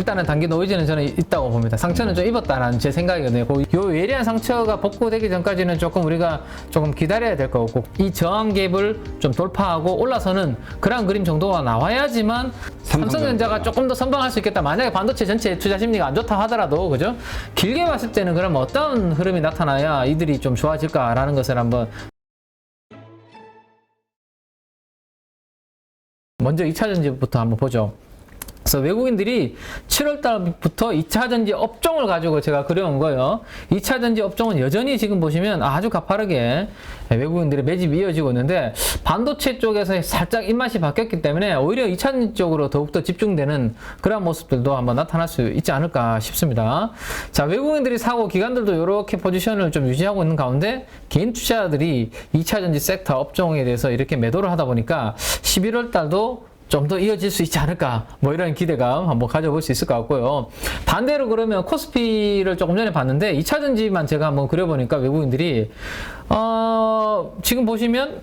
일단은 단기 노이즈는 저는 있다고 봅니다. 상처는 좀 입었다라는 제 생각이거든요. 요 예리한 상처가 복구되기 전까지는 조금 우리가 조금 기다려야 될 것 같고, 이 저항 갭을 좀 돌파하고 올라서는 그런 그림 정도가 나와야지만 삼성전자가 조금 더 선방할 수 있겠다. 만약에 반도체 전체 투자 심리가 안 좋다 하더라도, 그죠? 길게 봤을 때는 그럼 어떤 흐름이 나타나야 이들이 좀 좋아질까라는 것을 한번 먼저 2차전지부터 한번 보죠. 그래서 외국인들이 7월 달부터 2차전지 업종을 가지고 제가 그려온 거예요. 2차전지 업종은 여전히 지금 보시면 아주 가파르게 외국인들의 매집이 이어지고 있는데, 반도체 쪽에서 살짝 입맛이 바뀌었기 때문에 오히려 2차전지 쪽으로 더욱더 집중되는 그런 모습들도 한번 나타날 수 있지 않을까 싶습니다. 자, 외국인들이 사고 기관들도 이렇게 포지션을 좀 유지하고 있는 가운데 개인 투자자들이 2차전지 섹터 업종에 대해서 이렇게 매도를 하다 보니까 11월 달도 좀 더 이어질 수 있지 않을까, 뭐 이런 기대감 한번 가져볼 수 있을 것 같고요. 반대로 그러면 코스피를 조금 전에 봤는데 2차전지만 제가 한번 그려보니까 외국인들이 지금 보시면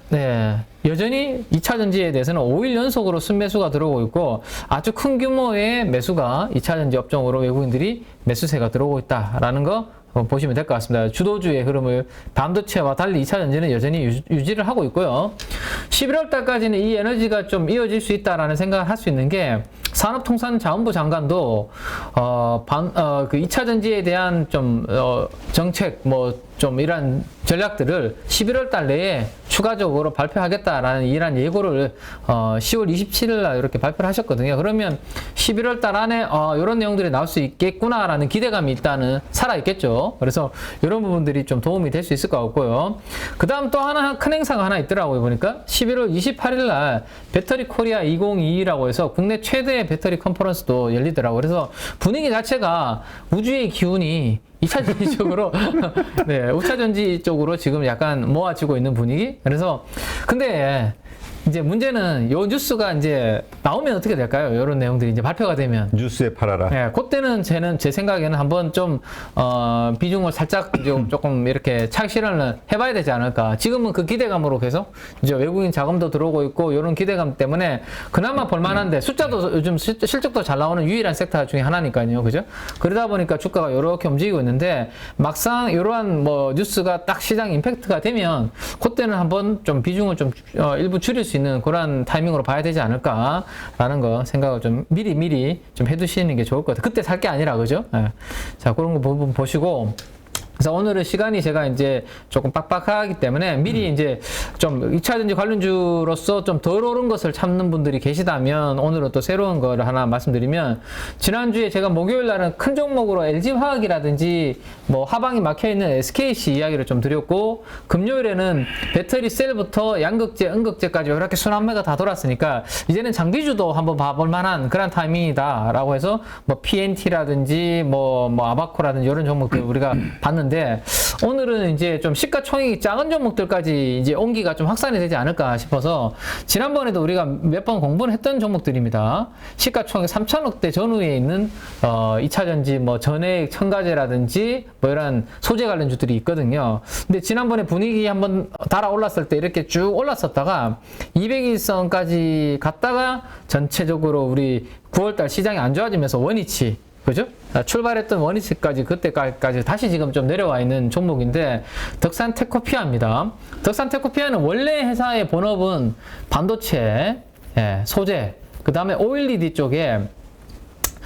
여전히 2차전지에 대해서는 5일 연속으로 순매수가 들어오고 있고, 아주 큰 규모의 매수가 2차전지 업종으로 외국인들이 매수세가 들어오고 있다라는 거 보시면 될 것 같습니다. 주도주의 흐름을 반도체와 달리 2차전지는 여전히 유지를 하고 있고요. 11월 달까지는 이 에너지가 좀 이어질 수 있다라는 생각을 할 수 있는 게, 산업통상자원부 장관도 그 2차전지에 대한 좀 정책 좀 이런 전략들을 11월 달 내에 추가적으로 발표하겠다라는 이런 예고를 10월 27일 날 이렇게 발표를 하셨거든요. 그러면 11월 달 안에 이런 내용들이 나올 수 있겠구나라는 기대감이 일단은 살아있겠죠. 그래서 이런 부분들이 좀 도움이 될 수 있을 것 같고요. 그 다음 또 하나 큰 행사가 하나 있더라고요. 보니까 11월 28일 날 배터리 코리아 2022라고 해서 국내 최대 배터리 컨퍼런스도 열리더라고요. 그래서 분위기 자체가 우주의 기운이 2차전지 쪽으로, 5차전지 쪽으로 지금 약간 모아지고 있는 분위기? 그래서, 근데, 이제 문제는 요 뉴스가 이제 나오면 어떻게 될까요? 이런 내용들이 이제 발표가 되면. 뉴스에 팔아라. 그때는 제 생각에는 한번 좀, 비중을 살짝 조금 이렇게 착실을 해봐야 되지 않을까. 지금은 그 기대감으로 계속 이제 외국인 자금도 들어오고 있고, 이런 기대감 때문에 그나마 볼만한데, 숫자도 요즘 실적도 잘 나오는 유일한 섹터 중에 하나니까요. 그죠? 그러다 보니까 주가가 이렇게 움직이고 있는데, 막상 이러한 뉴스가 딱 시장 임팩트가 되면, 그때는 한번 좀 비중을 좀 일부 줄일 수 있는 그런 타이밍으로 봐야 되지 않을까라는 거 생각을 좀 미리 좀 해두시는 게 좋을 것 같아요. 그때 살 게 아니라, 그죠? 자, 그런 거 부분 보시고. 그래서 오늘은 시간이 제가 이제 조금 빡빡하기 때문에 미리 이제 좀 2차전지 관련주로서 좀 덜 오른 것을 참는 분들이 계시다면, 오늘은 또 새로운 거를 하나 말씀드리면, 지난주에 제가 목요일 날은 큰 종목으로 LG화학이라든지 하방이 막혀있는 SKC 이야기를 좀 드렸고, 금요일에는 배터리 셀부터 양극재, 음극재까지 이렇게 순환매가 다 돌았으니까 이제는 장비주도 한번 봐볼 만한 그런 타이밍이다 라고 해서 PNT라든지 아바코라든지 이런 종목들 우리가 봤는데, 오늘은 이제 좀 시가총액이 작은 종목들까지 이제 온기가 좀 확산이 되지 않을까 싶어서, 지난번에도 우리가 몇 번 공부를 했던 종목들입니다. 시가총액 3천억대 전후에 있는 2차전지 전해액 첨가제라든지 이런 소재 관련주들이 있거든요. 근데 지난번에 분위기 한번 달아올랐을 때 이렇게 쭉 올랐었다가 200일선까지 갔다가 전체적으로 우리 9월달 시장이 안 좋아지면서 원위치, 그죠? 출발했던 원위치까지 그때까지 다시 지금 좀 내려와 있는 종목인데, 덕산테크피아입니다. 덕산테크피아는 원래 회사의 본업은 반도체, 소재, 그 다음에 OLED 쪽에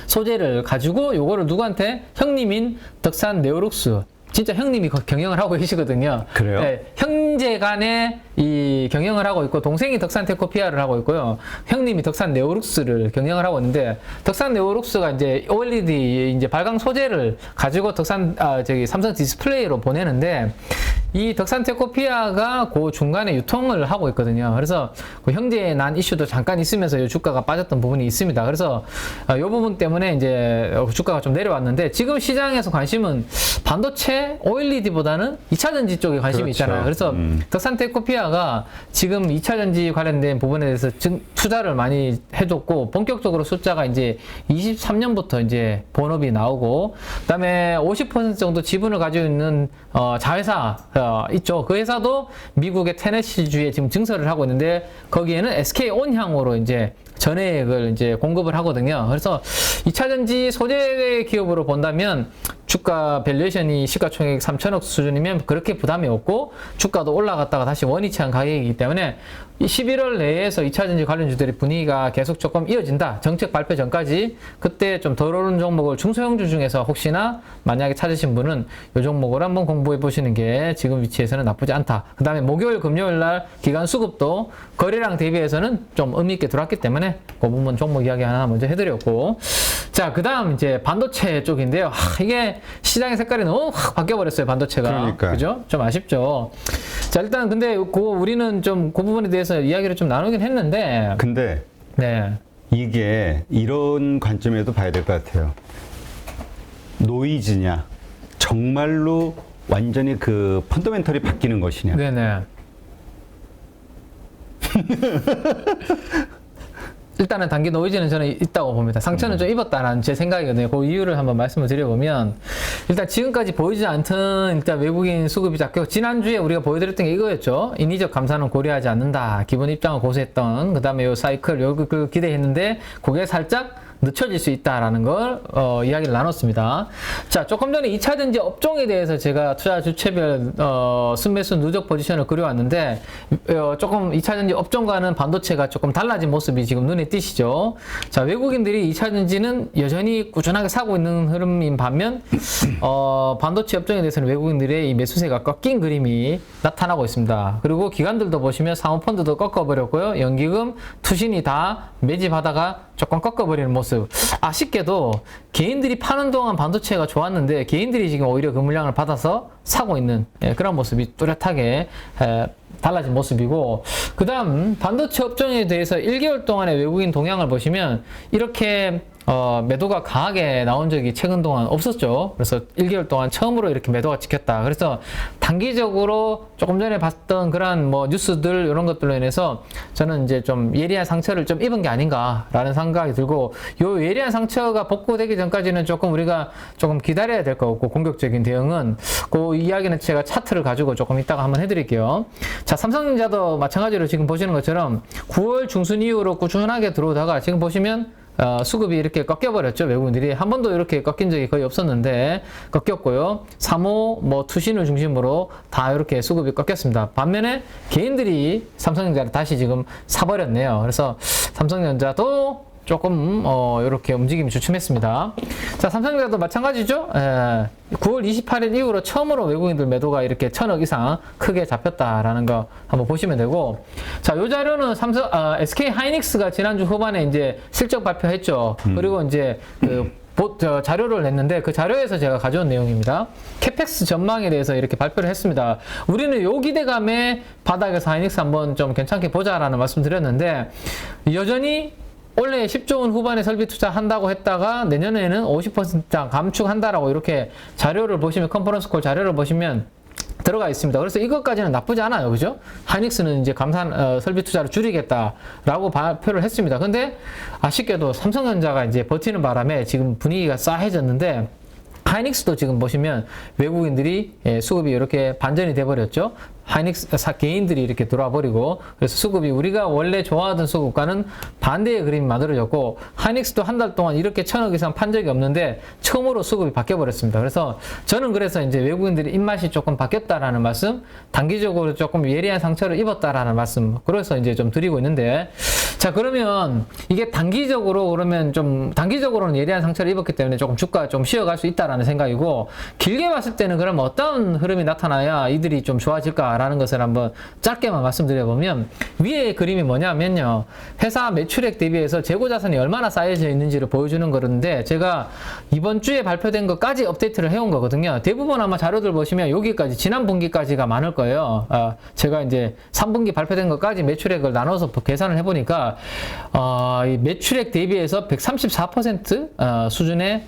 소재를 가지고 요거를 누구한테? 형님인 덕산네오룩스, 진짜 형님이 경영을 하고 계시거든요. 그래요? 형제 간에 이 경영을 하고 있고, 동생이 덕산테크피아를 하고 있고요. 형님이 덕산네오룩스를 경영을 하고 있는데, 덕산네오룩스가 이제 OLED 이제 발광 소재를 가지고 삼성 디스플레이로 보내는데, 이 덕산테크피아가 그 중간에 유통을 하고 있거든요. 그래서 그 형제에 난 이슈도 잠깐 있으면서 이 주가가 빠졌던 부분이 있습니다. 그래서 이 부분 때문에 이제 주가가 좀 내려왔는데, 지금 시장에서 관심은 반도체, OLED보다는 2차전지 쪽에 관심이 그렇죠. 있잖아요. 그래서 덕산테크피아가 지금 2차전지 관련된 부분에 대해서 투자를 많이 해줬고, 본격적으로 숫자가 이제 23년부터 이제 본업이 나오고, 그다음에 50% 정도 지분을 가지고 있는 자회사 있죠. 그 회사도 미국의 테네시주에 지금 증설을 하고 있는데 거기에는 SK 온향으로 이제 전해액을 이제 공급을 하거든요. 그래서 2차전지 소재 기업으로 본다면 주가 밸류에이션이 시가총액 3천억 수준이면 그렇게 부담이 없고 주가도 올라갔다가 다시 원위치한 가격이기 때문에 11월 내에서 2차전지 관련주들의 분위기가 계속 조금 이어진다. 정책 발표 전까지 그때 좀 덜 오른 종목을 중소형주 중에서 혹시나 만약에 찾으신 분은 이 종목을 한번 공부해 보시는 게 지금 위치에서는 나쁘지 않다. 그 다음에 목요일, 금요일 날 기간 수급도 거래량 대비해서는 좀 의미 있게 들어왔기 때문에 그 부분 종목 이야기 하나 먼저 해드렸고, 자, 그 다음 이제 반도체 쪽인데요. 이게 시장의 색깔이 너무 확 바뀌어버렸어요, 반도체가. 그러니까. 그죠? 좀 아쉽죠. 자, 일단 근데 우리는 좀 그 부분에 대해서 이야기를 좀 나누긴 했는데. 근데 네. 이게 이런 관점에도 봐야 될 것 같아요. 노이즈냐, 정말로 완전히 그 펀더멘털이 바뀌는 것이냐. 네네. 일단은 단기 노이즈는 저는 있다고 봅니다. 상처는 좀 입었다라는 제 생각이거든요. 그 이유를 한번 말씀을 드려보면, 일단 지금까지 보이지 않던 일단 외국인 수급이 잡혀, 지난주에 우리가 보여드렸던 게 이거였죠. 인위적 감산은 고려하지 않는다. 기본 입장을 고수했던, 그 다음에 요 사이클, 요걸 기대했는데, 그게 살짝 늦춰질 수 있다라는 걸 이야기를 나눴습니다. 자, 조금 전에 2차전지 업종에 대해서 제가 투자 주체별 순매수 누적 포지션을 그려왔는데 조금 2차전지 업종과는 반도체가 조금 달라진 모습이 지금 눈에 띄시죠. 자, 외국인들이 2차전지는 여전히 꾸준하게 사고 있는 흐름인 반면 반도체 업종에 대해서는 외국인들의 이 매수세가 꺾인 그림이 나타나고 있습니다. 그리고 기관들도 보시면 사모펀드도 꺾어버렸고요. 연기금, 투신이 다 매집하다가 조금 꺾어버리는 모습. 아쉽게도 개인들이 파는 동안 반도체가 좋았는데 개인들이 지금 오히려 그 물량을 받아서 사고 있는 그런 모습이 뚜렷하게 달라진 모습이고, 그 다음 반도체 업종에 대해서 1개월 동안의 외국인 동향을 보시면 이렇게 매도가 강하게 나온 적이 최근 동안 없었죠. 그래서 1개월 동안 처음으로 이렇게 매도가 찍혔다. 그래서 단기적으로 조금 전에 봤던 그런 뭐 뉴스들 이런 것들로 인해서 저는 이제 좀 예리한 상처를 좀 입은 게 아닌가라는 생각이 들고, 요 예리한 상처가 복구되기 전까지는 조금 우리가 조금 기다려야 될 것 같고, 공격적인 대응은 그 이야기는 제가 차트를 가지고 조금 이따가 한번 해드릴게요. 자, 삼성전자도 마찬가지로 지금 보시는 것처럼 9월 중순 이후로 꾸준하게 들어오다가 지금 보시면 수급이 이렇게 꺾여버렸죠. 외국인들이 한 번도 이렇게 꺾인 적이 거의 없었는데 꺾였고요. 사모, 뭐 투신을 중심으로 다 이렇게 수급이 꺾였습니다. 반면에 개인들이 삼성전자를 다시 지금 사버렸네요. 그래서 삼성전자도 조금 이렇게 움직임이 주춤했습니다. 자, 삼성전자도 마찬가지죠. 9월 28일 이후로 처음으로 외국인들 매도가 이렇게 1,000억 이상 크게 잡혔다라는 거 한번 보시면 되고, 자, 요 자료는 SK 하이닉스가 지난주 후반에 이제 실적 발표했죠. 그리고 이제 자료를 냈는데 그 자료에서 제가 가져온 내용입니다. 캐펙스 전망에 대해서 이렇게 발표를 했습니다. 우리는 요 기대감에 바닥에서 하이닉스 한번 좀 괜찮게 보자라는 말씀 드렸는데, 여전히 원래 10조 원 후반에 설비 투자한다고 했다가 내년에는 50% 감축한다라고 이렇게 자료를 보시면, 컨퍼런스 콜 자료를 보시면 들어가 있습니다. 그래서 이것까지는 나쁘지 않아요. 그죠? 하이닉스는 이제 설비 투자를 줄이겠다라고 발표를 했습니다. 근데 아쉽게도 삼성전자가 이제 버티는 바람에 지금 분위기가 싸해졌는데, 하이닉스도 지금 보시면 외국인들이 수급이 이렇게 반전이 돼버렸죠. 하이닉스 개인들이 이렇게 들어와 버리고, 그래서 수급이 우리가 원래 좋아하던 수급과는 반대의 그림이 만들어졌고, 하이닉스도 한 달 동안 이렇게 1,000억 이상 판 적이 없는데 처음으로 수급이 바뀌어 버렸습니다. 그래서 저는 그래서 이제 외국인들의 입맛이 조금 바뀌었다라는 말씀, 단기적으로 조금 예리한 상처를 입었다라는 말씀, 그래서 이제 좀 드리고 있는데, 자, 그러면 이게 단기적으로는 예리한 상처를 입었기 때문에 조금 주가가 좀 쉬어갈 수 있다라는 생각이고, 길게 봤을 때는 그럼 어떤 흐름이 나타나야 이들이 좀 좋아질까라는 것을 한번 짧게만 말씀드려보면, 위에 그림이 뭐냐면요, 회사 매출액 대비해서 재고자산이 얼마나 쌓여져 있는지를 보여주는 거는데, 제가 이번 주에 발표된 것까지 업데이트를 해온 거거든요. 대부분 아마 자료들 보시면 여기까지, 지난 분기까지가 많을 거예요. 제가 이제 3분기 발표된 것까지 매출액을 나눠서 계산을 해보니까 이 매출액 대비해서 134% 수준의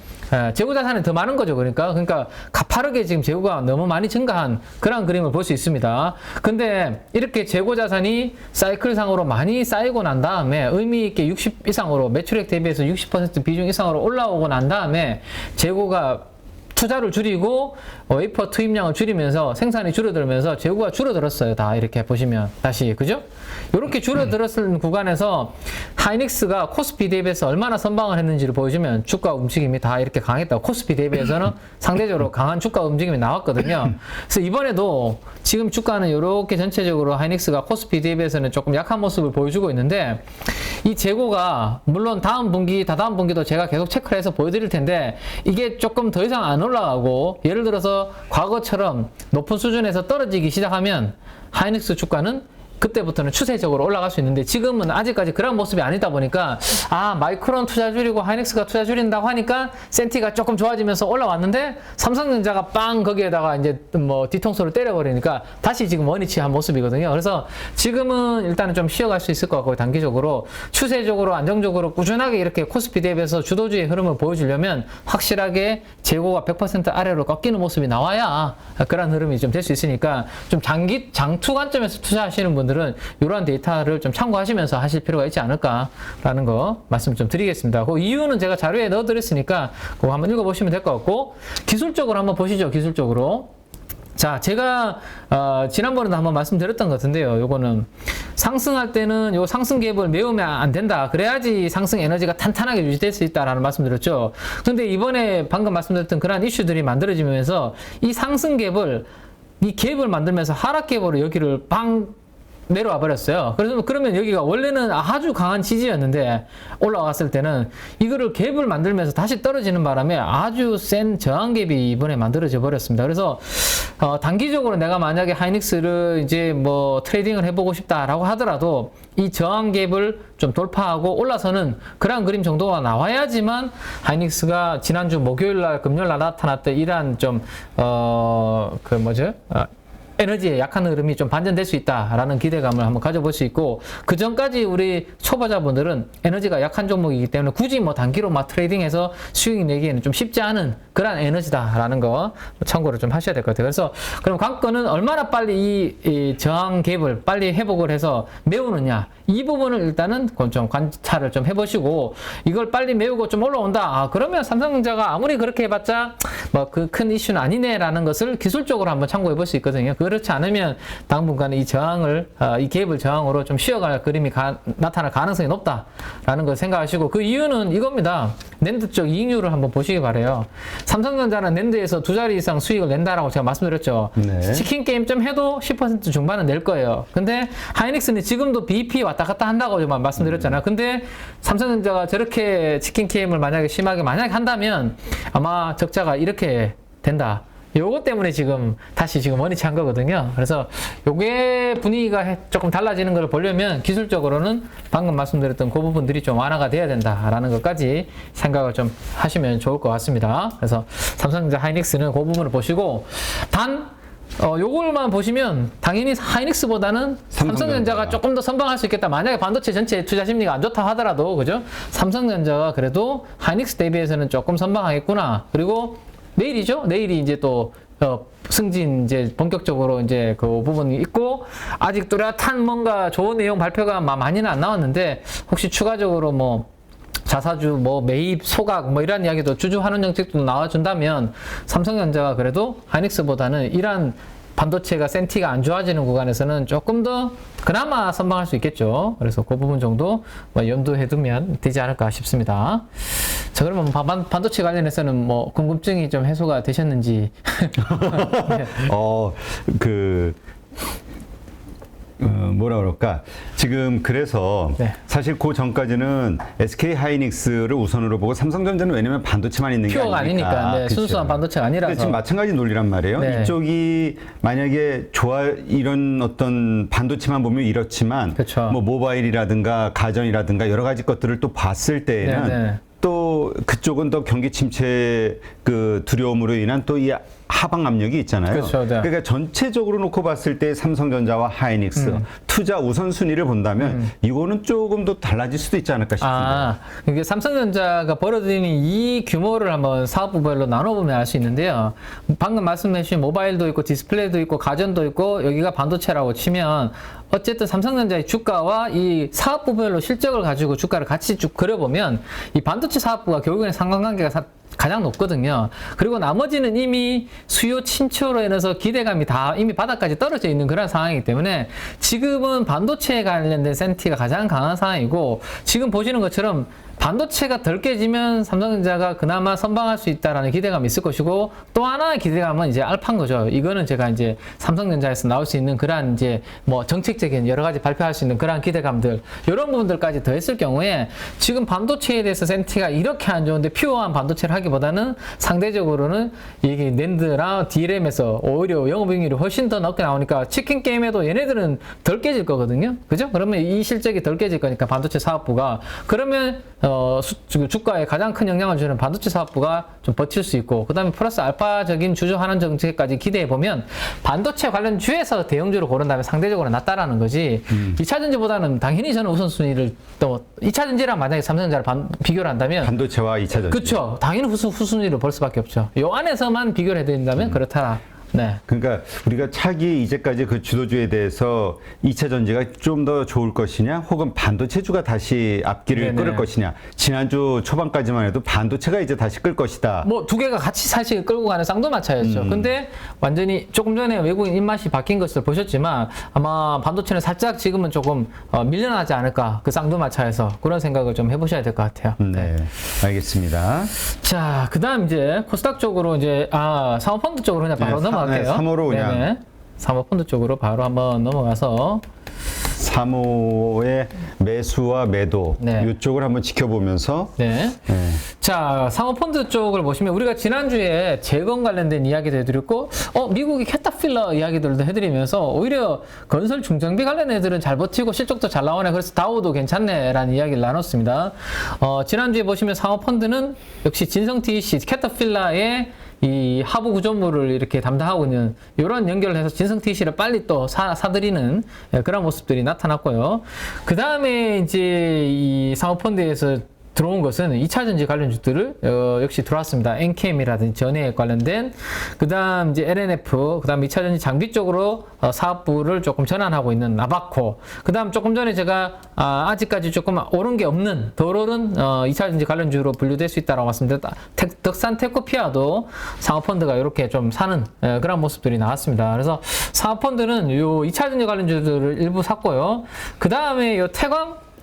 재고자산이 더 많은 거죠. 그러니까 가파르게 지금 재고가 너무 많이 증가한 그런 그림을 볼 수 있습니다. 근데 이렇게 재고자산이 사이클상으로 많이 쌓이고 난 다음에 의미 있게 60 이상으로, 매출액 대비해서 60% 비중 이상으로 올라오고 난 다음에 재고가 투자를 줄이고 웨이퍼 투입량을 줄이면서 생산이 줄어들면서 재고가 줄어들었어요. 다 이렇게 보시면 다시 그죠? 이렇게 줄어들었을 구간에서 하이닉스가 코스피 대비해서 얼마나 선방을 했는지를 보여주면 주가 움직임이 다 이렇게 강했다고. 코스피 대비해서는 상대적으로 강한 주가 움직임이 나왔거든요. 그래서 이번에도 지금 주가는 이렇게 전체적으로 하이닉스가 코스피 대비해서는 조금 약한 모습을 보여주고 있는데 이 재고가 물론 다음 분기, 다다음 분기도 제가 계속 체크를 해서 보여드릴 텐데 이게 조금 더 이상 안 올라가고 예를 들어서 과거처럼 높은 수준에서 떨어지기 시작하면 하이닉스 주가는 그때부터는 추세적으로 올라갈 수 있는데 지금은 아직까지 그런 모습이 아니다 보니까 마이크론 투자 줄이고 하이닉스가 투자 줄인다고 하니까 센티가 조금 좋아지면서 올라왔는데 삼성전자가 빵 거기에다가 이제 뭐 뒤통수를 때려버리니까 다시 지금 원위치한 모습이거든요. 그래서 지금은 일단은 좀 쉬어갈 수 있을 것 같고 단기적으로 추세적으로 안정적으로 꾸준하게 이렇게 코스피 대비해서 주도주의 흐름을 보여주려면 확실하게 재고가 100% 아래로 꺾이는 모습이 나와야 그런 흐름이 좀 될 수 있으니까 좀 장투 관점에서 투자하시는 분들은 이러한 데이터를 좀 참고하시면서 하실 필요가 있지 않을까라는 거 말씀 좀 드리겠습니다. 그 이유는 제가 자료에 넣어드렸으니까 그거 한번 읽어보시면 될 것 같고 기술적으로 한번 보시죠. 기술적으로. 자, 제가 지난번에도 한번 말씀드렸던 것 같은데요. 요거는 상승할 때는 요 상승 갭을 메우면 안 된다. 그래야지 상승 에너지가 탄탄하게 유지될 수 있다라는 말씀드렸죠. 근데 이번에 방금 말씀드렸던 그러한 이슈들이 만들어지면서 이 상승 갭을 이 갭을 만들면서 하락 갭으로 여기를 빵 내려와 버렸어요. 그래서 그러면 여기가 원래는 아주 강한 지지였는데 올라왔을 때는 이거를 갭을 만들면서 다시 떨어지는 바람에 아주 센 저항 갭이 이번에 만들어져 버렸습니다. 그래서 단기적으로 내가 만약에 하이닉스를 이제 뭐 트레이딩을 해보고 싶다라고 하더라도 이 저항 갭을 좀 돌파하고 올라서는 그런 그림 정도가 나와야지만 하이닉스가 지난주 목요일날 금요일날 나타났던 이러한 좀 에너지의 약한 흐름이 좀 반전될 수 있다라는 기대감을 한번 가져볼 수 있고 그 전까지 우리 초보자분들은 에너지가 약한 종목이기 때문에 굳이 뭐 단기로 막 트레이딩해서 수익 내기에는 좀 쉽지 않은 그런 에너지다라는 거 참고를 좀 하셔야 될 것 같아요. 그래서 그럼 관건은 얼마나 빨리 이 저항 갭을 빨리 회복을 해서 메우느냐 이 부분을 일단은 좀 관찰을 좀 해보시고 이걸 빨리 메우고 좀 올라온다. 그러면 삼성전자가 아무리 그렇게 해봤자 뭐 그 큰 이슈는 아니네라는 것을 기술적으로 한번 참고해 볼 수 있거든요. 그렇지 않으면 당분간 이 저항을 이 갭을 저항으로 좀 쉬어갈 그림이 나타날 가능성이 높다라는 걸 생각하시고 그 이유는 이겁니다. 낸드 쪽 이익률을 한번 보시기 바래요. 삼성전자는 낸드에서 2자리 이상 수익을 낸다라고 제가 말씀드렸죠. 네. 치킨 게임 좀 해도 10% 중반은 낼 거예요. 근데 하이닉스는 지금도 BEP 왔다 갔다 한다고 말씀드렸잖아요. 근데 삼성전자가 저렇게 치킨 게임을 만약에 심하게 한다면 아마 적자가 이렇게 된다. 요거 때문에 지금 다시 원위치한 거거든요. 그래서 요게 분위기가 조금 달라지는 걸 보려면 기술적으로는 방금 말씀드렸던 그 부분들이 좀 완화가 돼야 된다라는 것까지 생각을 좀 하시면 좋을 것 같습니다. 그래서 삼성전자 하이닉스는 그 부분을 보시고 요걸만 보시면 당연히 하이닉스보다는 삼성전자가 조금 더 선방할 수 있겠다. 만약에 반도체 전체 투자 심리가 안 좋다 하더라도 그죠? 삼성전자가 그래도 하이닉스 대비해서는 조금 선방하겠구나. 그리고 내일이죠? 내일이 이제 또 승진 이제 본격적으로 이제 그 부분이 있고 아직 뚜렷한 뭔가 좋은 내용 발표가 많이는 안 나왔는데 혹시 추가적으로 뭐 자사주 뭐 매입 소각 뭐 이런 이야기도 주주 환원 정책도 나와준다면 삼성전자가 그래도 하이닉스보다는 이러한 반도체가 센티가 안 좋아지는 구간에서는 조금 더 그나마 선방할 수 있겠죠. 그래서 그 부분 정도 염두해 두면 되지 않을까 싶습니다. 자, 그러면 반도체 관련해서는 뭐 궁금증이 좀 해소가 되셨는지. 뭐라 그럴까? 지금 그래서 네. 사실 그 전까지는 SK 하이닉스를 우선으로 보고 삼성전자는 왜냐면 반도체만 있는 게 퓨어가 아니니까. 아니니까. 네, 그렇죠. 순수한 반도체가 아니라서. 지금 마찬가지 논리란 말이에요. 네. 이쪽이 만약에 이런 어떤 반도체만 보면 이렇지만 그렇죠. 뭐 모바일이라든가 가전이라든가 여러 가지 것들을 또 봤을 때에는 네. 또 그쪽은 더 경기 침체 그 두려움으로 인한 또 이 하방 압력이 있잖아요. 그렇죠, 네. 그러니까 전체적으로 놓고 봤을 때 삼성전자와 하이닉스 투자 우선순위를 본다면 이거는 조금 더 달라질 수도 있지 않을까 싶습니다. 이게 삼성전자가 벌어들이는 이 규모를 한번 사업부별로 나눠보면 알 수 있는데요. 방금 말씀해주신 모바일도 있고 디스플레이도 있고 가전도 있고 여기가 반도체라고 치면 어쨌든 삼성전자의 주가와 이 사업부별로 실적을 가지고 주가를 같이 쭉 그려보면 이 반도체 사업부가 결국에는 상관관계가 가장 높거든요. 그리고 나머지는 이미 수요 침체로 인해서 기대감이 다 이미 바닥까지 떨어져 있는 그런 상황이기 때문에 지금은 반도체에 관련된 센티가 가장 강한 상황이고 지금 보시는 것처럼 반도체가 덜 깨지면 삼성전자가 그나마 선방할 수 있다라는 기대감이 있을 것이고 또 하나의 기대감은 이제 알파인 거죠. 이거는 제가 이제 삼성전자에서 나올 수 있는 그러한 이제 뭐 정책적인 여러 가지 발표할 수 있는 그러한 기대감들 이런 부분들까지 더했을 경우에 지금 반도체에 대해서 센티가 이렇게 안 좋은데 퓨어한 반도체를 하기보다는 상대적으로는 이게 낸드나 DRAM에서 오히려 영업이익률이 훨씬 더 높게 나오니까 치킨 게임에도 얘네들은 덜 깨질 거거든요. 그죠? 그러면 이 실적이 덜 깨질 거니까 반도체 사업부가 그러면 주가에 가장 큰 영향을 주는 반도체 사업부가 좀 버틸 수 있고 그 다음에 플러스 알파적인 주주 환원 정책까지 기대해 보면 반도체 관련 주에서 대형주를 고른다면 상대적으로 낫다라는 거지 2차전지보다는 당연히 저는 우선순위를 또 2차전지랑 만약에 삼성전자를 비교를 한다면 반도체와 2차전지. 그렇죠. 당연히 후순위를 볼 수밖에 없죠. 요 안에서만 비교를 해드린다면 그렇다. 네. 그러니까 우리가 차기 이제까지 그 주도주에 대해서 2차 전지가 좀 더 좋을 것이냐 혹은 반도체주가 다시 앞길을 네네. 끌을 것이냐. 지난주 초반까지만 해도 반도체가 이제 다시 끌 것이다. 뭐 두 개가 같이 사실 끌고 가는 쌍두마차였죠. 근데 완전히 조금 전에 외국인 입맛이 바뀐 것을 보셨지만 아마 반도체는 살짝 지금은 조금 밀려나지 않을까. 그 쌍두마차에서 그런 생각을 좀 해보셔야 될 것 같아요. 네, 알겠습니다. 자, 그 다음 이제 코스닥 쪽으로 이제 사모펀드 쪽으로 그냥 바로 네, 넘어갈게요. 3호로 그냥. 네네. 사모펀드 쪽으로 바로 한번 넘어가서 3호의 매수와 매도 네. 이쪽을 한번 지켜보면서 네. 네. 자, 사모펀드 쪽을 보시면 우리가 지난주에 재건 관련된 이야기도 해드렸고 미국의 캐터필러 이야기들도 해드리면서 오히려 건설 중장비 관련 애들은 잘 버티고 실적도 잘 나오네. 그래서 다우도 괜찮네 라는 이야기를 나눴습니다. 지난주에 보시면 사모펀드는 역시 진성TEC 캐터필러의 이 하부 구조물을 이렇게 담당하고 있는 이런 연결을 해서 진성TEC를 빨리 또 사들이는 그런 모습들이 나타났고요. 그 다음에 이제 이 사모펀드에서 들어온 것은 2차전지 관련주들을 역시 들어왔습니다. NKM이라든지 전해에 관련된 그 다음 이제 LNF 그 다음 2차전지 장비 쪽으로 사업부를 조금 전환하고 있는 나바코 그 다음 조금 전에 제가 아직까지 조금 오른 게 없는 덜 오른 2차전지 관련주로 분류될 수 있다고 말씀드렸다. 덕산 테코피아도 사모펀드가 이렇게 좀 사는 그런 모습들이 나왔습니다. 그래서 사모펀드는 요 2차전지 관련주들을 일부 샀고요. 그 다음에 요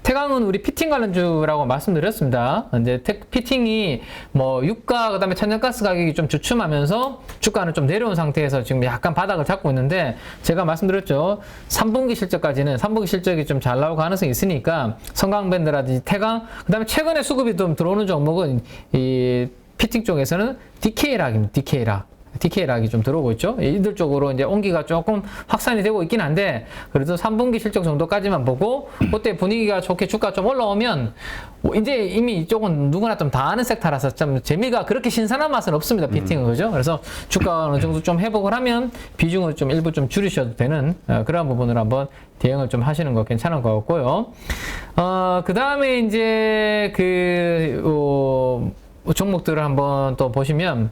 태광은 우리 피팅 관련주라고 말씀드렸습니다. 이제 피팅이 뭐 유가 그다음에 천연가스 가격이 좀 주춤하면서 주가는 좀 내려온 상태에서 지금 약간 바닥을 잡고 있는데 제가 말씀드렸죠. 3분기 실적까지는 3분기 실적이 좀 잘 나올 가능성이 있으니까 성강밴드라든지 태광 그다음에 최근에 수급이 좀 들어오는 종목은 이 피팅 쪽에서는 DK락입니다. DK락이 좀 들어오고 있죠. 이들 쪽으로 이제 온기가 조금 확산이 되고 있긴 한데 그래도 3분기 실적 정도까지만 보고 그때 분위기가 좋게 주가 좀 올라오면 이제 이미 이쪽은 누구나 좀 다 아는 섹터라서 좀 재미가 그렇게 신선한 맛은 없습니다. 피팅은 그죠? 그래서 주가 어느 정도 좀 회복을 하면 비중을 좀 일부 좀 줄이셔도 되는 그런 부분을 한번 대응을 좀 하시는 거 괜찮은 것 같고요. 그 다음에 이제 종목들을 한번 또 보시면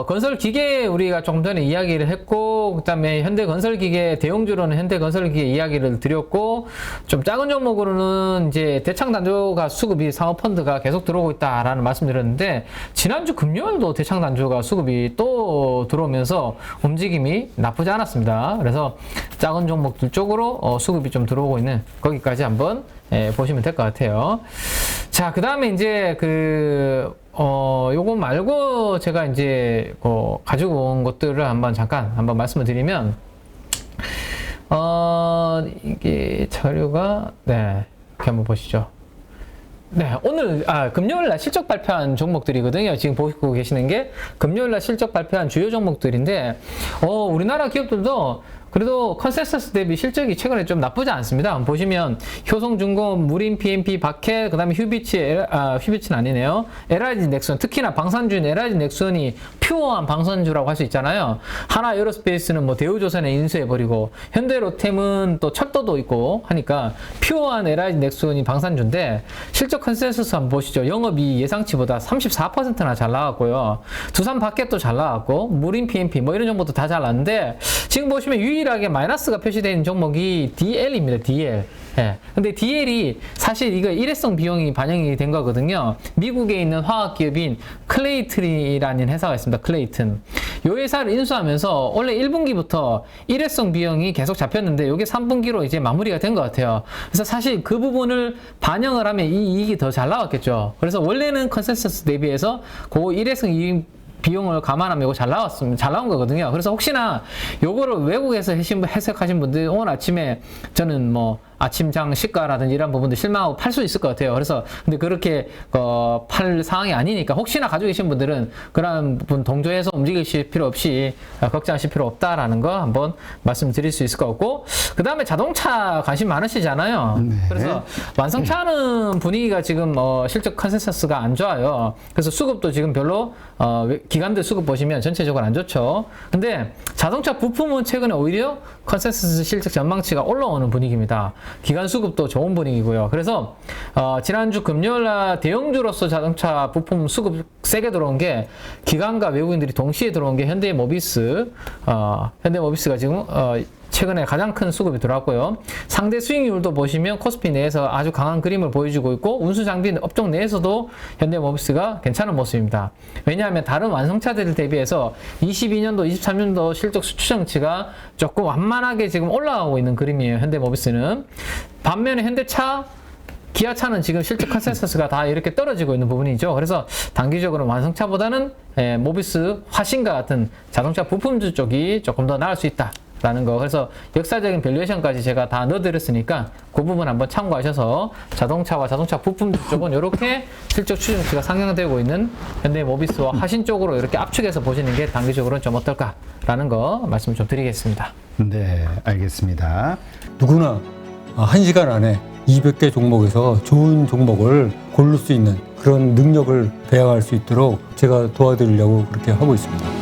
건설 기계 우리가 조금 전에 이야기를 했고 그다음에 현대건설기계 대형주로는 현대건설기계 이야기를 드렸고 좀 작은 종목으로는 이제 대창단조가 수급이 사모펀드가 계속 들어오고 있다라는 말씀드렸는데 지난주 금요일도 대창단조가 수급이 또 들어오면서 움직임이 나쁘지 않았습니다. 그래서 작은 종목들 쪽으로 수급이 좀 들어오고 있는 거기까지 한번 보시면 될 것 같아요. 자, 그 다음에 이제 요거 말고 제가 이제 가지고 온 것들을 잠깐 말씀을 드리면, 이게 자료가, 네, 이렇게 한번 보시죠. 네, 오늘, 금요일날 실적 발표한 종목들이거든요. 지금 보시고 계시는 게 금요일날 실적 발표한 주요 종목들인데, 우리나라 기업들도 그래도 컨센서스 대비 실적이 최근에 좀 나쁘지 않습니다. 한번 보시면 효성중공, 무림, PMP, 박해, 그 다음에 휴비치는 아니네요. LIG 넥슨, 특히나 방산주인 LIG 넥슨이 퓨어한 방산주라고 할 수 있잖아요. 하나 에어로스페이스는 뭐 대우조선에 인수해버리고 현대로템은 또 철도도 있고 하니까 퓨어한 LIG 넥슨이 방산주인데 실적 컨센서스 한번 보시죠. 영업이 예상치보다 34%나 잘 나왔고요. 두산 박해도 잘 나왔고 무림, PMP 뭐 이런 정보도 다 잘 나왔는데 지금 보시면 유일하게 마이너스가 표시되어 있는 종목이 DL입니다. DL. 예. 근데 DL이 사실 이거 일회성 비용이 반영이 된 거거든요. 미국에 있는 화학 기업인 클레이튼이라는 회사가 있습니다. 클레이튼. 이 회사를 인수하면서 원래 1분기부터 일회성 비용이 계속 잡혔는데 이게 3분기로 이제 마무리가 된 것 같아요. 그래서 사실 그 부분을 반영을 하면 이 이익이 더 잘 나왔겠죠. 그래서 원래는 컨센서스 대비해서 그 일회성 이익 비용을 감안하면 이거 잘 나온 거거든요. 그래서 혹시나 요거를 외국에서 해석하신 분들 오늘 아침에 저는 뭐 아침장 시가라든지 이런 부분도 실망하고 팔 수 있을 것 같아요. 그래서 근데 그렇게 팔 상황이 아니니까 혹시나 가지고 계신 분들은 그런 부분 동조해서 움직이실 필요 없이 걱정하실 필요 없다라는 거 한번 말씀드릴 수 있을 것 같고, 그 다음에 자동차 관심 많으시잖아요. 네. 그래서 완성차는 분위기가 지금 실적 컨센서스가 안 좋아요. 그래서 수급도 지금 별로 기관들 수급 보시면 전체적으로 안 좋죠. 근데 자동차 부품은 최근에 오히려 컨센서스 실적 전망치가 올라오는 분위기입니다. 기관 수급도 좋은 분위기고요. 그래서 지난주 금요일날 대형주로서 자동차 부품 수급 세게 들어온 게 기관과 외국인들이 동시에 들어온 게 현대모비스. 현대모비스가 지금 최근에 가장 큰 수급이 들어왔고요. 상대 수익률도 보시면 코스피 내에서 아주 강한 그림을 보여주고 있고, 운수장비 업종 내에서도 현대모비스가 괜찮은 모습입니다. 왜냐하면 다른 완성차들 대비해서 22년도, 23년도 실적 수추정치가 조금 완만하게 지금 올라가고 있는 그림이에요. 현대모비스는. 반면에 현대차, 기아차는 지금 실적 컨센서스가 다 이렇게 떨어지고 있는 부분이죠. 그래서 단기적으로 완성차보다는 모비스, 화신과 같은 자동차 부품주 쪽이 조금 더 나을 수 있다 라는 거. 그래서 역사적인 밸류에이션까지 제가 다 넣어드렸으니까 그 부분 한번 참고하셔서 자동차와 자동차 부품주 쪽은 이렇게 실적 추정치가 상향되고 있는 현대모비스와 화신 쪽으로 이렇게 압축해서 보시는 게 단기적으로는 좀 어떨까라는 거 말씀 좀 드리겠습니다. 네, 알겠습니다. 누구나 1시간 안에 200개 종목에서 좋은 종목을 고를 수 있는 그런 능력을 배양할 수 있도록 제가 도와드리려고 그렇게 하고 있습니다.